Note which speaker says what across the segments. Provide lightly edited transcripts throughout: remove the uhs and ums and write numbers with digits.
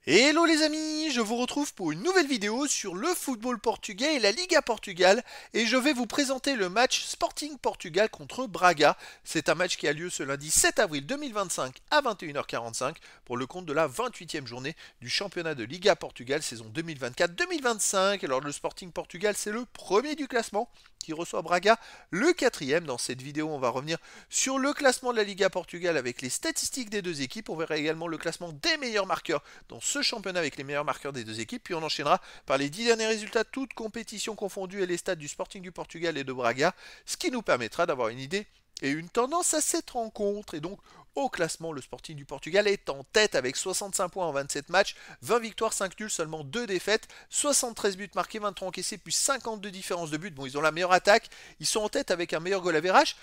Speaker 1: Hello les amis, je vous retrouve pour une nouvelle vidéo sur le football portugais et la Liga Portugal et je vais vous présenter le match Sporting Portugal contre Braga. C'est un match qui a lieu ce lundi 7 avril 2025 à 21h45 pour le compte de la 28e journée du championnat de Liga Portugal saison 2024-2025. Alors le Sporting Portugal c'est le premier du classement qui reçoit Braga, le quatrième. Dans cette vidéo on va revenir sur le classement de la Liga Portugal avec les statistiques des deux équipes. On verra également le classement des meilleurs marqueurs dans ce championnat avec les meilleurs marqueurs des deux équipes. Puis on enchaînera par les 10 derniers résultats, toutes compétitions confondues et les stats du Sporting du Portugal et de Braga, ce qui nous permettra d'avoir une idée et une tendance à cette rencontre. Et donc au classement, le Sporting du Portugal est en tête avec 65 points en 27 matchs, 20 victoires, 5 nuls, seulement 2 défaites, 73 buts marqués, 23 encaissés, plus 52 différences de buts. Bon, ils ont la meilleure attaque, ils sont en tête avec un meilleur goal average,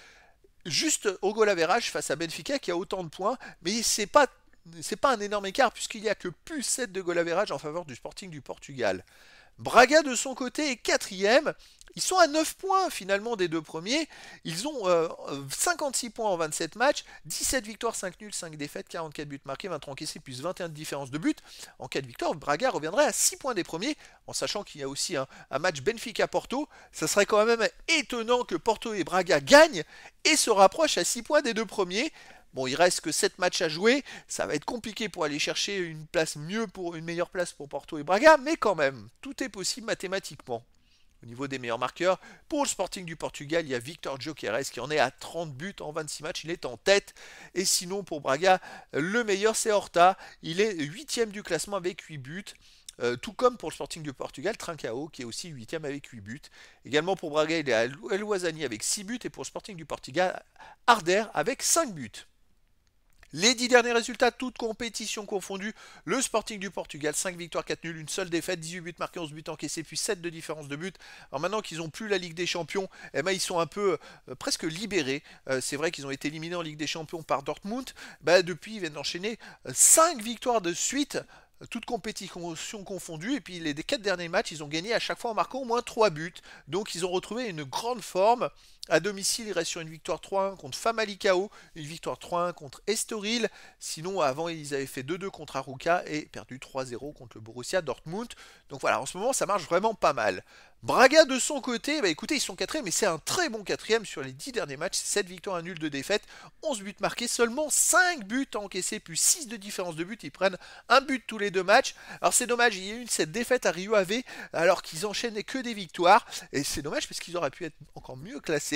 Speaker 1: juste au goal average face à Benfica qui a autant de points, mais c'est pas un énorme écart puisqu'il n'y a que plus 7 de goal average en faveur du Sporting du Portugal. Braga de son côté est quatrième. Ils sont à 9 points finalement des deux premiers. Ils ont 56 points en 27 matchs, 17 victoires, 5 nuls, 5 défaites, 44 buts marqués, 23 encaissés, plus 21 de différence de but. En cas de victoire, Braga reviendrait à 6 points des premiers, en sachant qu'il y a aussi un match Benfica-Porto. Ça serait quand même étonnant que Porto et Braga gagnent et se rapprochent à 6 points des deux premiers. Bon, il reste que 7 matchs à jouer, ça va être compliqué pour aller chercher une meilleure place pour Porto et Braga, mais quand même, tout est possible mathématiquement. Au niveau des meilleurs marqueurs, pour le Sporting du Portugal, il y a Victor Gyökeres qui en est à 30 buts en 26 matchs, il est en tête. Et sinon, pour Braga, le meilleur c'est Horta, il est 8ème du classement avec 8 buts. Tout comme pour le Sporting du Portugal, Trincao qui est aussi 8ème avec 8 buts. Également pour Braga, il est à El Ouazani avec 6 buts et pour le Sporting du Portugal, Arder avec 5 buts. Les 10 derniers résultats, toutes compétitions confondues. Le Sporting du Portugal, 5 victoires, 4 nuls, une seule défaite, 18 buts marqués, 11 buts encaissés, puis 7 de différence de but. Alors maintenant qu'ils n'ont plus la Ligue des Champions, eh ben, ils sont un peu presque libérés. C'est vrai qu'ils ont été éliminés en Ligue des Champions par Dortmund. Depuis, ils viennent d'enchaîner 5 victoires de suite, toutes compétitions confondues. Et puis les 4 derniers matchs, ils ont gagné à chaque fois en marquant au moins 3 buts. Donc ils ont retrouvé une grande forme. À domicile, ils restent sur une victoire 3-1 contre Famalicão, une victoire 3-1 contre Estoril. Sinon, avant, ils avaient fait 2-2 contre Arouca et perdu 3-0 contre le Borussia Dortmund. Donc voilà, en ce moment, ça marche vraiment pas mal. Braga, de son côté, écoutez, ils sont quatrième, mais c'est un très bon quatrième sur les 10 derniers matchs. 7 victoires, 1 nul, 2 défaites, 11 buts marqués, seulement 5 buts encaissés, plus 6 de différence de but. Ils prennent un but tous les deux matchs. Alors c'est dommage, il y a eu cette défaite à Rio Ave, alors qu'ils enchaînaient que des victoires. Et c'est dommage parce qu'ils auraient pu être encore mieux classés.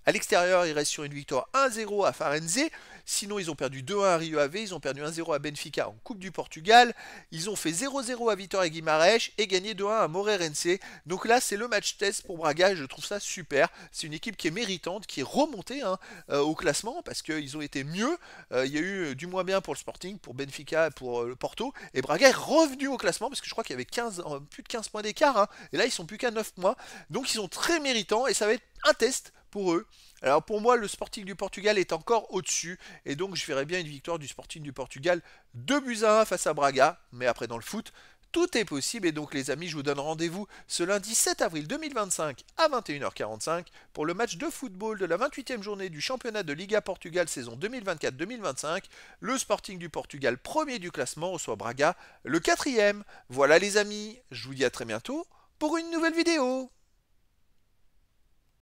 Speaker 1: À l'extérieur, ils restent sur une victoire 1-0 à Farense. Sinon, ils ont perdu 2-1 à Rio Ave. Ils ont perdu 1-0 à Benfica en Coupe du Portugal. Ils ont fait 0-0 à Vitória Guimarães et gagné 2-1 à Moreirense. Donc là, c'est le match test pour Braga. Je trouve ça super. C'est une équipe qui est méritante, qui est remontée au classement parce qu'ils ont été mieux. Il y a eu du moins bien pour le Sporting, pour Benfica, pour le Porto. Et Braga est revenu au classement parce que je crois qu'il y avait plus de 15 points d'écart. Et là, ils sont plus qu'à 9 points. Donc, ils sont très méritants et ça va être un test pour eux. Alors pour moi, le Sporting du Portugal est encore au-dessus, et donc je verrais bien une victoire du Sporting du Portugal 2-1 face à Braga, mais après dans le foot, tout est possible, et donc les amis, je vous donne rendez-vous ce lundi 7 avril 2025 à 21h45 pour le match de football de la 28e journée du championnat de Liga Portugal saison 2024-2025. Le Sporting du Portugal, premier du classement, reçoit Braga, le quatrième. Voilà les amis, je vous dis à très bientôt pour une nouvelle vidéo.